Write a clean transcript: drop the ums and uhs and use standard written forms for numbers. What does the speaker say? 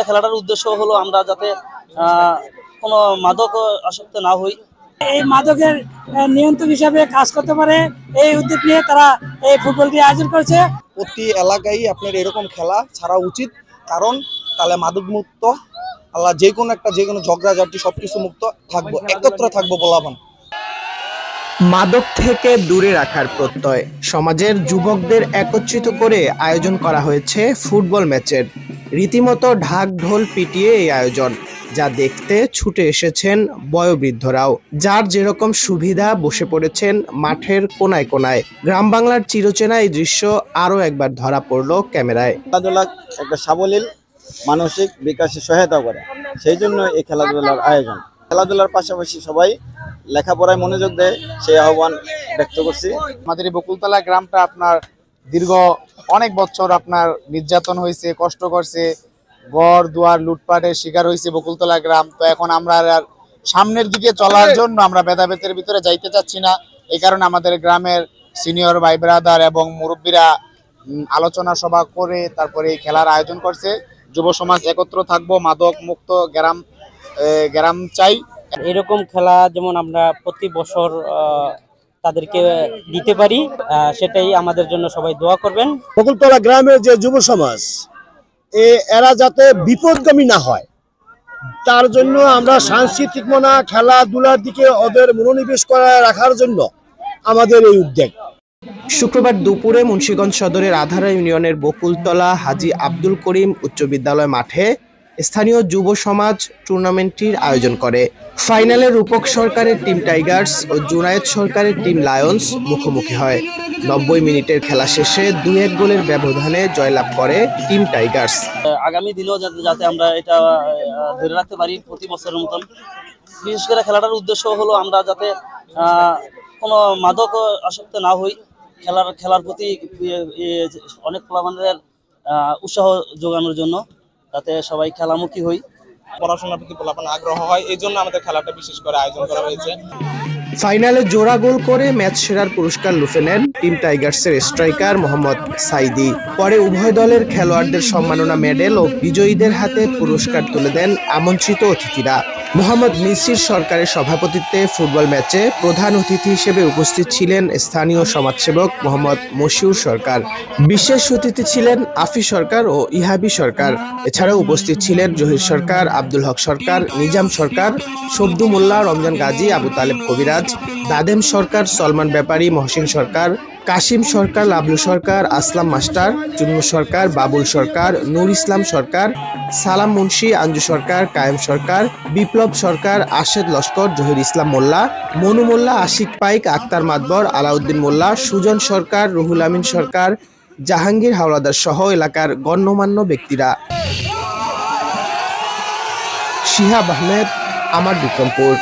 খেলাটার উদ্দেশ্য হলো আমরা যাতে কোনো মাদক আসক্ত না হই, এই মাদকের নিয়ন্ত্রক হিসাবে কাজ করতে পারে এই উদ্যোগ নিয়ে তারা এই ফুটবলটি আয়োজন করেছে। প্রতি এলাকায় আপনার এরকম খেলা ছাড়া উচিত, কারণ তাহলে মাদক মুক্ত আল্লাহ যে কোনো ঝগড়াঝাটি সবকিছু মুক্ত থাকবো, একত্র থাকবো বলাবান। মাদক থেকে দূরে রাখার প্রত্যয় সমাজের যুবকদের একত্রিত করে আয়োজন করা হয়েছে ফুটবল ম্যাচের। রীতিমতো ঢাক ঢোল পিটিয়ে এই আয়োজন, যা দেখতে ছুটে এসেছেন বয়োবৃদ্ধরাও। যার যেরকম সুবিধা বসে পড়েছেন মাঠের কোনায় কোনায়। গ্রাম বাংলার চিরচেনা এই দৃশ্য আরও একবার ধরা পড়ল ক্যামেরায়। খেলাধুলা একটা সাবলীল মানসিক বিকাশে সহায়তা করে, সেই জন্য এই খেলাধুলার আয়োজন। খেলাধুলার পাশাপাশি সবাই লেখাপড়ায় মনোযোগ দেয়, সেই আহ্বান ব্যক্ত করছি। আমাদের এই বকুলতলা গ্রামটা আপনার দীর্ঘ অনেক বছর আপনার নির্যাতন হয়েছে, কষ্ট করছে, ঘর দুয়ার লুটপাটের শিকার হয়েছে বকুলতলা গ্রাম। তো এখন আমরা সামনের দিকে চলার জন্য আমরা ভেদাভেদের ভিতরে যাইতে চাচ্ছি না। এই কারণে আমাদের গ্রামের সিনিয়র ভাই ব্রাদার এবং মুরব্বীরা আলোচনা সভা করে তারপরে এই খেলার আয়োজন করছে। যুব সমাজ একত্র থাকবো, মাদক মুক্ত গ্রাম চাই। এরকম খেলা যেমন আমরা প্রতি বছর তাদেরকে দিতে পারি, সেটাই আমাদের জন্য সবাই দোয়া করবেন। বকুলতলা গ্রামের যে যুব সমাজ এরা যাতে বিপদগামী না হয়, তার জন্য আমরা সাংস্কৃতিক মনা খেলাধুলার দিকে ওদের মনোনিবেশ করে রাখার জন্য আমাদের এই উদ্যোগ। শুক্রবার দুপুরে মুন্সিগঞ্জ সদরের আধারা ইউনিয়নের বকুলতলা হাজী আব্দুল করিম উচ্চ বিদ্যালয় মাঠে স্থানীয় যুব সমাজ টুর্নামেন্টটির আয়োজন করে। ফাইনালে রূপক সরকারের টিম টাইগার্স ও জুনায়েদ সরকারের টিম লায়ন্স মুখোমুখি হয়। 90 মিনিটের খেলা শেষে 2-1 গোলের ব্যবধানে জয়লাভ করে টিম টাইগার্স। আগামী দিনেও যাতে আমরা এটা ধরে রাখতে পারি প্রতি বছরের মতন। বিশেষ করে খেলাটার উদ্দেশ্য হলো আমরা যাতে কোনো মাদক আসক্ত না হই, খেলার প্রতি অনেক পোলাপানের উৎসাহ যোগানোর জন্য, যাতে সবাই খেলামুখী হই, পড়াশোনার প্রতি পোলাপান আগ্রহ হয়, এই জন্য আমাদের খেলাটা বিশেষ করে আয়োজন করা হয়েছে। ফাইনালে জোড়া গোল করে ম্যাচ সেরার পুরস্কার লুফে নেন টিম টাইগার্সের স্ট্রাইকার মোহাম্মদ সাইদি। পরে উভয় দলের খেলোয়াড়দের সম্মাননা মেডেল ও বিজয়ীদের হাতে পুরস্কার তুলে দেন আমন্ত্রিত অতিথিরা। মোহাম্মদ মিসির সরকারের সভাপতিত্বে ফুটবল ম্যাচে প্রধান অতিথি হিসেবে উপস্থিত ছিলেন স্থানীয় সমাজসেবক মোহাম্মদ মশিউর সরকার। বিশেষ অতিথি ছিলেন আফি সরকার ও ইহাবি সরকার। এছাড়াও উপস্থিত ছিলেন জহির সরকার, আব্দুল হক সরকার, নিজাম সরকার, শব্দু মোল্লা, রমজান গাজী, আবু তালেব কবিরাজ, দাদেম সরকার, সলমান ব্যাপারী, মহসিন সরকার, কাশিম সরকার, লাবলু সরকার, আসলাম মাস্টার, জুন্নু সরকার, বাবুল সরকার, নূর ইসলাম সরকার, সালাম মুন্সি, আঞ্জু সরকার, কায়েম সরকার, বিপ্লব সরকার, আশেদ লস্কর, জহির ইসলাম মোল্লা, মনু মোল্লা, আশিক পাইক, আক্তার মাতবর, আলাউদ্দিন মোল্লা, সুজন সরকার, রুহুল আমিন সরকার, জাহাঙ্গীর হাওলাদার সহ এলাকার গণ্যমান্য ব্যক্তিরা। শিহাব আহমেদ, আমার বিক্রমপুর।